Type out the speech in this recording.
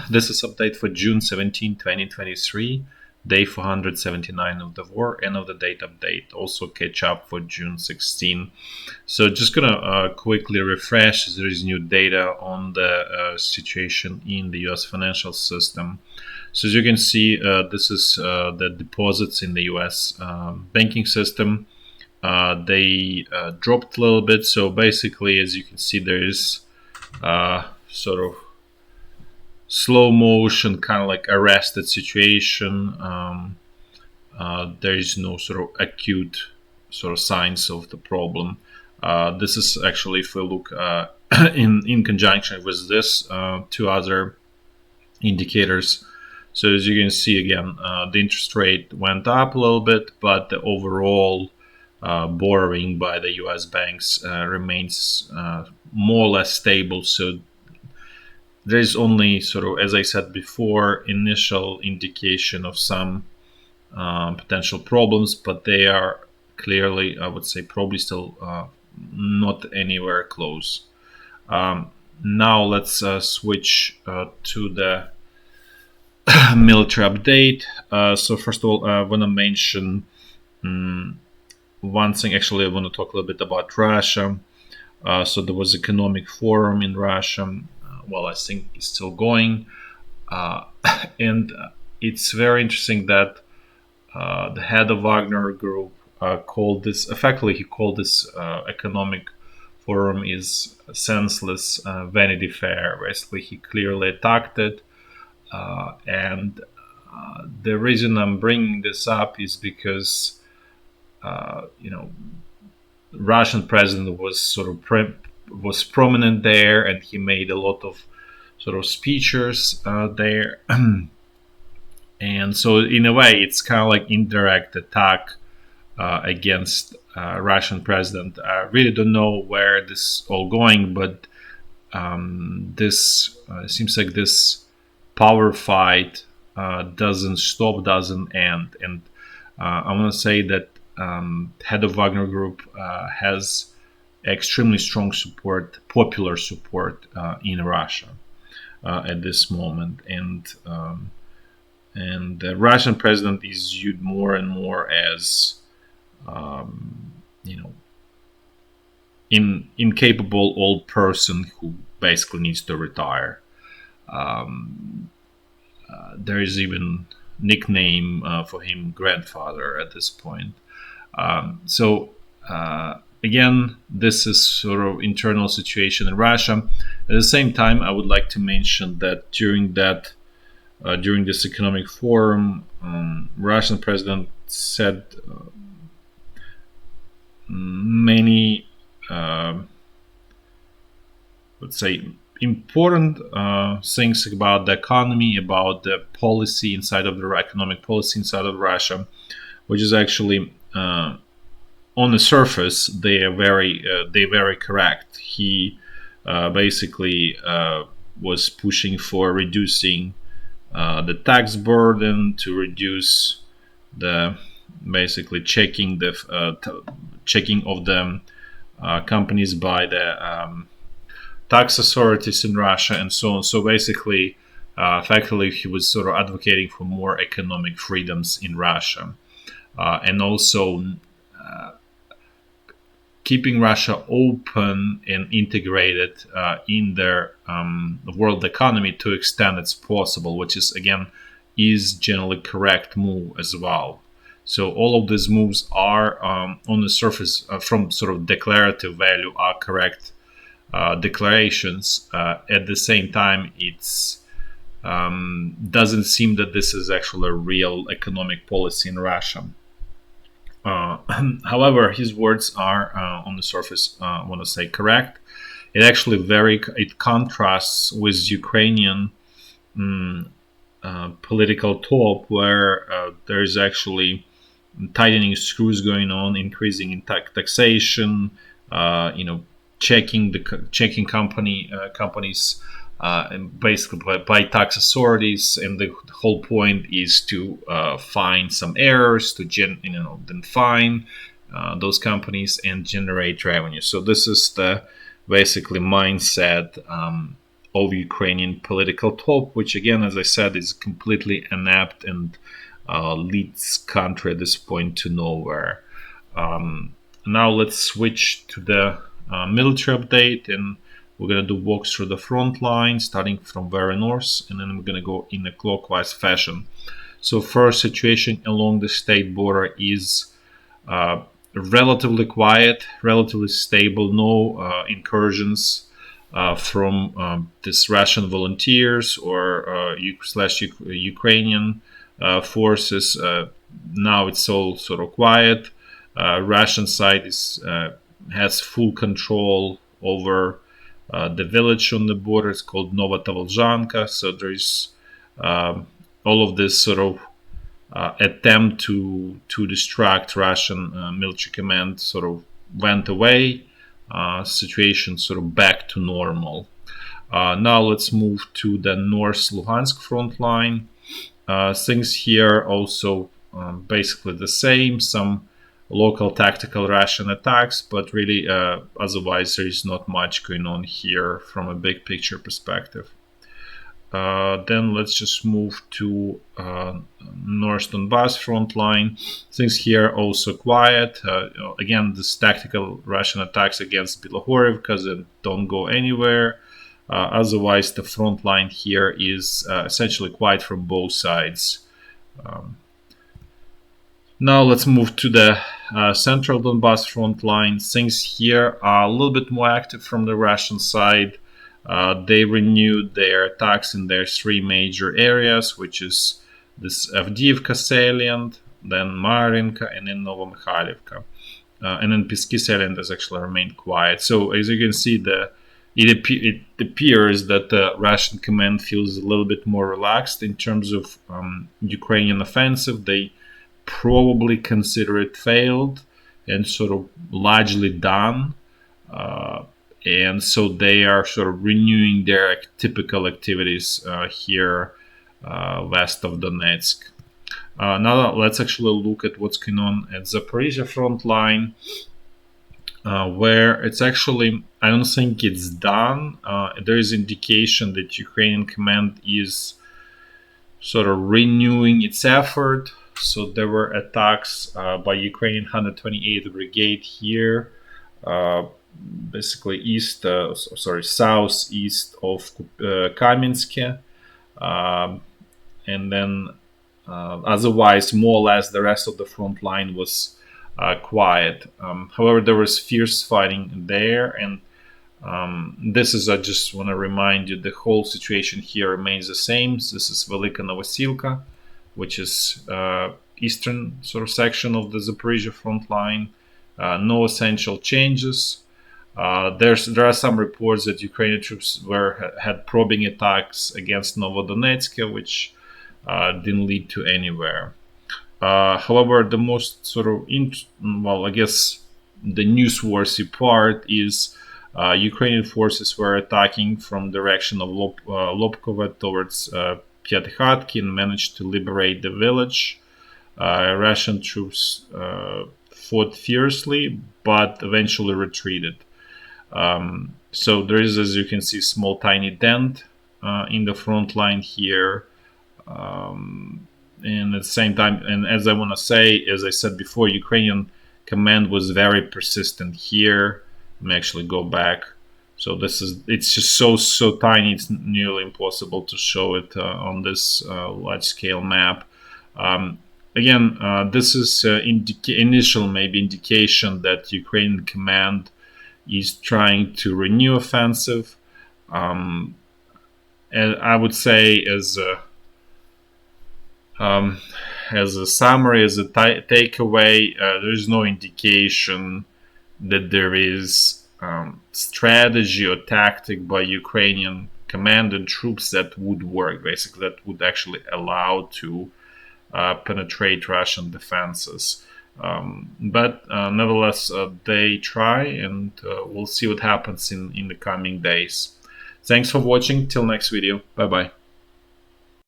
This is update for June 17, 2023, day 479 of the war, end of the date update. Also catch up for June 16. So just gonna quickly refresh. There is new data on the situation in the US financial system. So as you can see, this is the deposits in the US banking system. They dropped a little bit. So basically, as you can see, there is sort of slow motion, kind of like arrested situation. There is no sort of acute sort of signs of the problem. This is actually, if we look in conjunction with this two other indicators. So as you can see again, the interest rate went up a little bit, but the overall borrowing by the US banks remains more or less stable. So there is only sort of, as I said before, initial indication of some potential problems, but they are clearly, I would say, probably still not anywhere close. Now let's switch to the military update. So first of all, I want to mention one thing. Actually, I want to talk a little bit about Russia. So there was economic forum in Russia. Well, I think it's still going. And it's very interesting that the head of Wagner Group called this, effectively he called this economic forum is a senseless Vanity Fair. Basically, he clearly attacked it. And the reason I'm bringing this up is because, Russian president was sort of was prominent there, and he made a lot of sort of speeches there. And so in a way, it's kind of like indirect attack against Russian president. I really don't know where this is all going, but this seems like this power fight doesn't stop, doesn't end. And I want to say that head of Wagner Group has extremely strong support, popular support in Russia at this moment, and the Russian president is viewed more and more as, incapable old person who basically needs to retire. There is even nickname for him, grandfather, at this point. Again, this is sort of internal situation in Russia. At the same time, I would like to mention that during this economic forum, Russian president said many, let's say, important things about the economy, about the policy inside of the economic policy inside of Russia, which is actually on the surface they're very correct. He basically was pushing for reducing the tax burden, to reduce the basically checking of the companies by the tax authorities in Russia, and so on. So basically, effectively, he was sort of advocating for more economic freedoms in Russia, and also keeping Russia open and integrated in their world economy to extent it's possible, which is, again, is generally correct move as well. So all of these moves are on the surface, from sort of declarative value, are correct declarations. At the same time, it's doesn't seem that this is actually a real economic policy in Russia. However, his words are on the surface, I want to say, correct. It actually it contrasts with Ukrainian political talk, where there is actually tightening screws going on, increasing in taxation, checking companies basically by tax authorities, and the whole point is to find some errors, to then fine those companies and generate revenue. So this is the basically mindset of Ukrainian political top, which again, as I said, is completely inept and leads country at this point to nowhere. Now let's switch to the military update, and we're going to do walks through the front line, starting from very north, and then we're going to go in a clockwise fashion. So first, situation along the state border is relatively quiet, relatively stable, no incursions from this Russian volunteers or Ukrainian forces. Now it's all sort of quiet. Russian side has full control over the village on the border. It's called Novatovolzhanka. So there's all of this sort of attempt to distract Russian military command sort of went away. Situation sort of back to normal. Now let's move to the North Lugansk front line. Things here also basically the same. Some local tactical Russian attacks, but really otherwise there is not much going on here from a big picture perspective. Then let's just move to North Donbass front line. Things here also quiet. Again, this tactical Russian attacks against Bilohorivka because they don't go anywhere. Otherwise, the front line here is essentially quiet from both sides. Now let's move to the central Donbass front line. Things here are a little bit more active from the Russian side. They renewed their attacks in their three major areas, which is this Avdiivka salient, then Marinka, and then Novomikhailivka. And then Pisky salient has actually remained quiet. So as you can see, it appears that the Russian command feels a little bit more relaxed in terms of Ukrainian offensive. They probably consider it failed and sort of largely done. And so they are sort of renewing their typical activities here west of Donetsk. Now let's actually look at what's going on at Zaporizhya front line, where it's actually, I don't think it's done. There is indication that Ukrainian command is sort of renewing its effort. So there were attacks by Ukrainian 128th Brigade here, basically southeast of Kamyanske, and then otherwise more or less the rest of the front line was quiet. However, there was fierce fighting there, and this is, I just want to remind you, the whole situation here remains the same. This is Velika Novosilka, which is eastern sort of section of the Zaporizhya front line. No essential changes. There are some reports that Ukrainian troops had probing attacks against Novodonetsk, which didn't lead to anywhere. However, the most sort of I guess the newsworthy part is Ukrainian forces were attacking from direction of Lobkova towards Pyatyhatky and managed to liberate the village. Russian troops fought fiercely, but eventually retreated. So there is, as you can see, small tiny dent in the front line here. And at the same time, and as I want to say, as I said before, Ukrainian command was very persistent here. Let me actually go back. So it's just so tiny, it's nearly impossible to show it on this large scale map. Again, this is initial maybe indication that Ukrainian command is trying to renew offensive. And I would say as a summary, as a takeaway, there is no indication that there is strategy or tactic by Ukrainian command and troops that would work, basically, that would actually allow to penetrate Russian defenses. But nevertheless, they try, and we'll see what happens in the coming days. Thanks for watching. Till next video. Bye-bye.